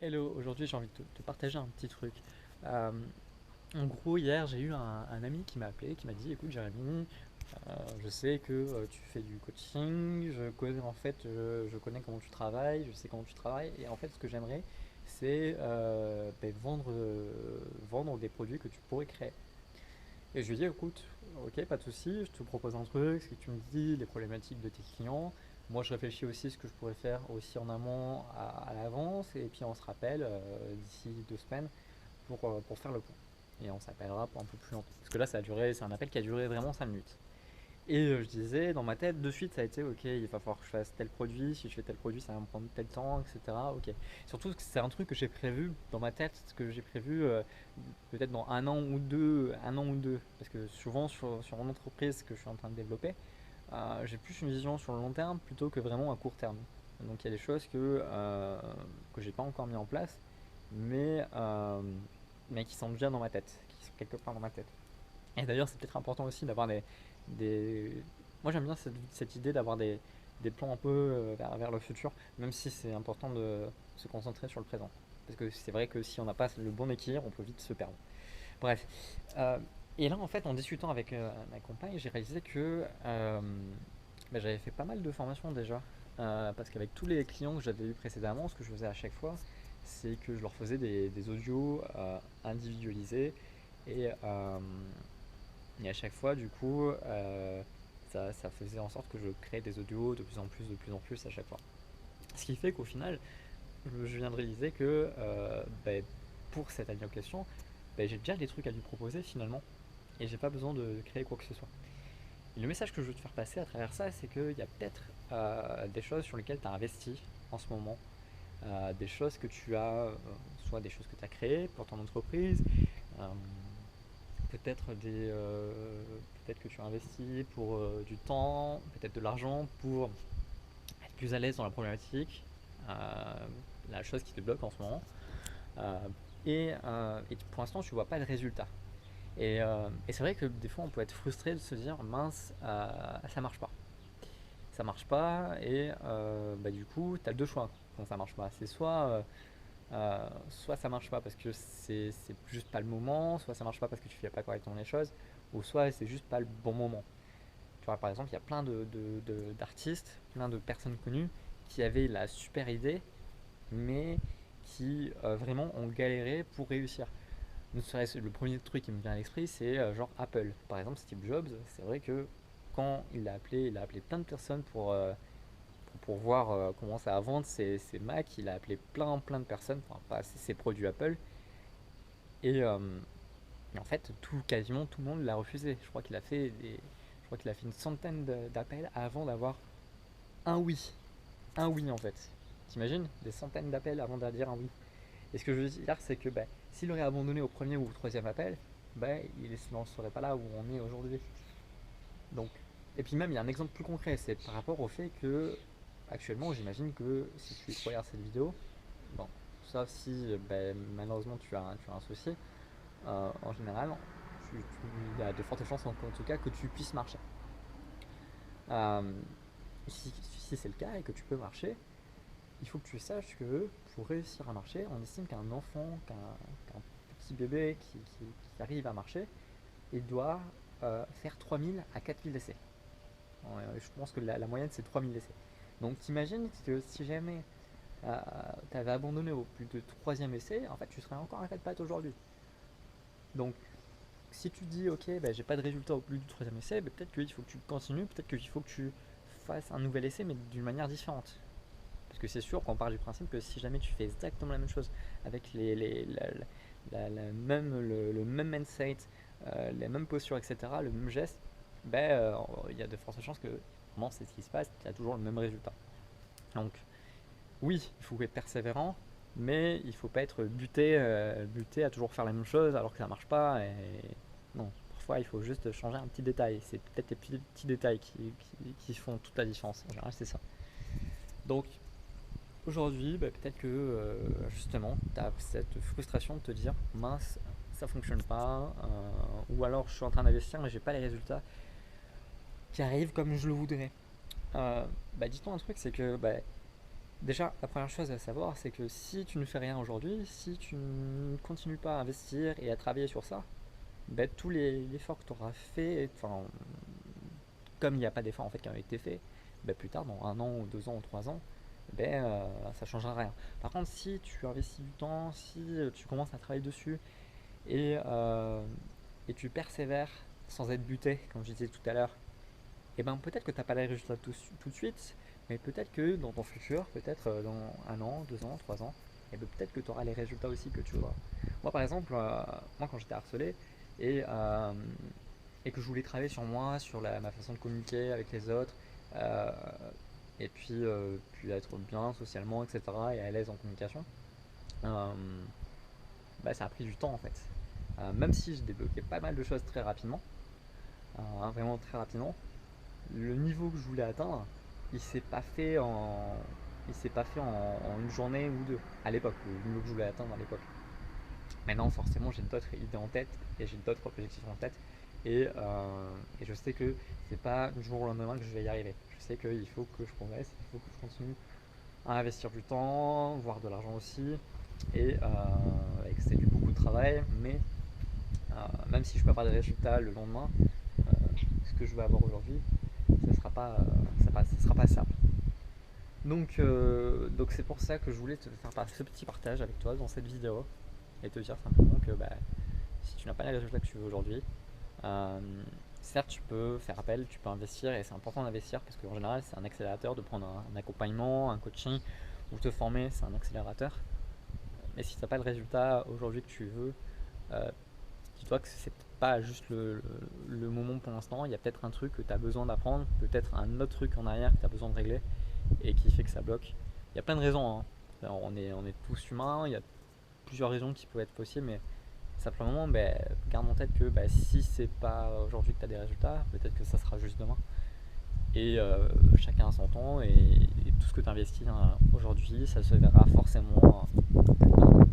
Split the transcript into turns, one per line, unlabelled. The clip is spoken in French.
Hello, aujourd'hui j'ai envie de te partager un petit truc. Euh, En gros, hier j'ai eu un ami qui m'a appelé, qui m'a dit écoute Jérémy, je sais que tu fais du coaching, je connais en fait, je connais comment tu travailles, je sais comment tu travailles, et en fait ce que j'aimerais c'est vendre des produits que tu pourrais créer. Et je lui ai dit écoute, ok, pas de souci, je te propose un truc, ce que tu me dis, les problématiques de tes clients. Moi, je réfléchis aussi à ce que je pourrais faire aussi en amont à l'avance, et puis on se rappelle d'ici 2 semaines pour faire le point. Et on s'appellera pour un peu plus longtemps. Parce que là, ça a duré, c'est un appel qui a duré vraiment 5 minutes. Et je disais, dans ma tête, de suite, ça a été ok, il va falloir que je fasse tel produit, si je fais tel produit, ça va me prendre tel temps, etc. Ok. Surtout que c'est un truc que j'ai prévu dans ma tête, ce que j'ai prévu peut-être dans un an ou deux. Parce que souvent, sur mon entreprise que je suis en train de développer, j'ai plus une vision sur le long terme plutôt que vraiment à court terme. Donc il y a des choses que j'ai pas encore mis en place, mais, euh, mais qui sont déjà dans ma tête, qui sont quelque part dans ma tête. Et d'ailleurs, c'est peut-être important aussi d'avoir des... Moi j'aime bien cette idée d'avoir des plans un peu vers le futur, même si c'est important de se concentrer sur le présent. Parce que c'est vrai que si on n'a pas le bon équilibre, on peut vite se perdre. Bref. Euh, et là, en fait, en discutant avec ma compagne, j'ai réalisé que j'avais fait pas mal de formations déjà. Parce qu'avec tous les clients que j'avais eu précédemment, ce que je faisais à chaque fois, c'est que je leur faisais des audios individualisés. Et, euh, et à chaque fois, du coup, ça faisait en sorte que je créais des audios de plus en plus à chaque fois. Ce qui fait qu'au final, je viens de réaliser que pour cette année en question, j'ai déjà des trucs à lui proposer finalement et j'ai pas besoin de créer quoi que ce soit. Et le message que je veux te faire passer à travers ça, c'est qu'il y a peut-être des choses sur lesquelles tu as investi en ce moment, des choses que tu as, soit des choses que tu as créées pour ton entreprise, euh, peut-être que tu as investi pour du temps, peut-être de l'argent pour être plus à l'aise dans la problématique, euh, la chose qui te bloque en ce moment. Euh, et pour l'instant, tu vois pas de résultat. Et c'est vrai que des fois, on peut être frustré de se dire mince, ça marche pas. Ça marche pas, et du coup, tu as deux choix quand ça marche pas. C'est soit ça marche pas parce que c'est juste pas le moment, soit ça marche pas parce que tu fais pas correctement les choses, ou soit c'est juste pas le bon moment. Tu vois, par exemple, il y a plein d'artistes, plein de personnes connues qui avaient la super idée, mais qui vraiment ont galéré pour réussir. Ne serait-ce le premier truc qui me vient à l'esprit, c'est genre Apple. Par exemple, Steve Jobs, c'est vrai que quand il a appelé plein de personnes pour voir comment ça va vendre ses Mac. Il a appelé plein de personnes, enfin pas ses produits Apple. Et, euh, et en fait, quasiment tout le monde l'a refusé. Je crois qu'il a fait une centaine d'appels avant d'avoir un oui. Un oui en fait. T'imagines? Des centaines d'appels avant de dire un oui. Et ce que je veux dire, c'est que s'il aurait abandonné au premier ou au troisième appel, il n'en serait pas là où on est aujourd'hui. Donc, et puis même, il y a un exemple plus concret, c'est par rapport au fait que actuellement, j'imagine que si tu regardes cette vidéo, bon, sauf si malheureusement tu as un souci, en général, il y a de fortes chances en tout cas que tu puisses marcher. Euh, si c'est le cas et que tu peux marcher, il faut que tu saches que pour réussir à marcher, on estime qu'un enfant, qu'un petit bébé qui arrive à marcher, il doit faire 3000 à 4000 essais. Je pense que la moyenne c'est 3000 essais. Donc t'imagines que si jamais tu avais abandonné au plus de troisième essai, en fait tu serais encore à quatre pattes aujourd'hui. Donc si tu dis ok, j'ai pas de résultat au plus du troisième essai, peut-être qu'il faut que tu continues, peut-être qu'il faut que tu fasses un nouvel essai mais d'une manière différente. Parce que c'est sûr qu'on part du principe que si jamais tu fais exactement la même chose avec le même mindset, les mêmes postures, etc., le même geste, il y a de fortes chances que vraiment c'est ce qui se passe, tu as toujours le même résultat. Donc oui, il faut être persévérant, mais il ne faut pas être buté à toujours faire la même chose alors que ça ne marche pas. Et non, parfois il faut juste changer un petit détail. C'est peut-être les petits détails qui font toute la différence. En général, c'est ça. Donc aujourd'hui, peut-être que justement, tu as cette frustration de te dire mince, ça fonctionne pas, ou alors je suis en train d'investir mais j'ai pas les résultats qui arrivent comme je le voudrais. Dis-toi un truc, c'est que Déjà, la première chose à savoir, c'est que si tu ne fais rien aujourd'hui, si tu ne continues pas à investir et à travailler sur ça, ben, tous l'effort que tu auras fait, enfin, comme il n'y a pas d'effort en fait qui a été fait, ben, plus tard, dans 1 an ou 2 ans ou 3 ans, ben, ça ne changera rien. Par contre, si tu investis du temps, si tu commences à travailler dessus et, euh, et tu persévères sans être buté, comme je disais tout à l'heure, et ben peut-être que tu n'as pas les résultats tout de suite, mais peut-être que dans ton futur, peut-être dans 1 an, 2 ans, 3 ans, et ben peut-être que tu auras les résultats aussi que tu voudras. Moi par exemple, moi quand j'étais harcelé et, euh, et que je voulais travailler sur moi, sur ma façon de communiquer avec les autres, euh, et puis être bien socialement, etc., et à l'aise en communication, euh, bah, ça a pris du temps en fait. Même si je débloquais pas mal de choses très rapidement, vraiment très rapidement, le niveau que je voulais atteindre, il s'est pas fait en, il s'est pas fait en une journée ou deux. À l'époque, le niveau que je voulais atteindre à l'époque. Maintenant, forcément, j'ai d'autres idées en tête et j'ai d'autres objectifs en tête. Et je sais que c'est pas du jour au lendemain que je vais y arriver. Je sais qu'il faut que je progresse, il faut que je continue à investir du temps, voire de l'argent aussi. Et que c'est du beaucoup de travail, mais même si je peux pas de résultats le lendemain, ce que je vais avoir aujourd'hui, ça sera pas, ça sera pas simple. Donc c'est pour ça que je voulais te faire ce petit partage avec toi dans cette vidéo et te dire simplement que bah, si tu n'as pas les résultats que tu veux aujourd'hui, euh, certes tu peux faire appel, tu peux investir et c'est important d'investir parce qu'en général c'est un accélérateur de prendre un accompagnement, un coaching ou te former, c'est un accélérateur. Mais si tu n'as pas le résultat aujourd'hui que tu veux, euh, dis-toi que c'est pas juste le moment pour l'instant, il y a peut-être un truc que tu as besoin d'apprendre, peut-être un autre truc en arrière que tu as besoin de régler et qui fait que ça bloque. Il y a plein de raisons, hein. On est tous humains, il y a plusieurs raisons qui peuvent être possibles, mais simplement ben, garde en tête que ben, si c'est pas aujourd'hui que tu as des résultats, peut-être que ça sera juste demain. Chacun a son temps et tout ce que tu investis hein, aujourd'hui, ça se verra forcément plus tard.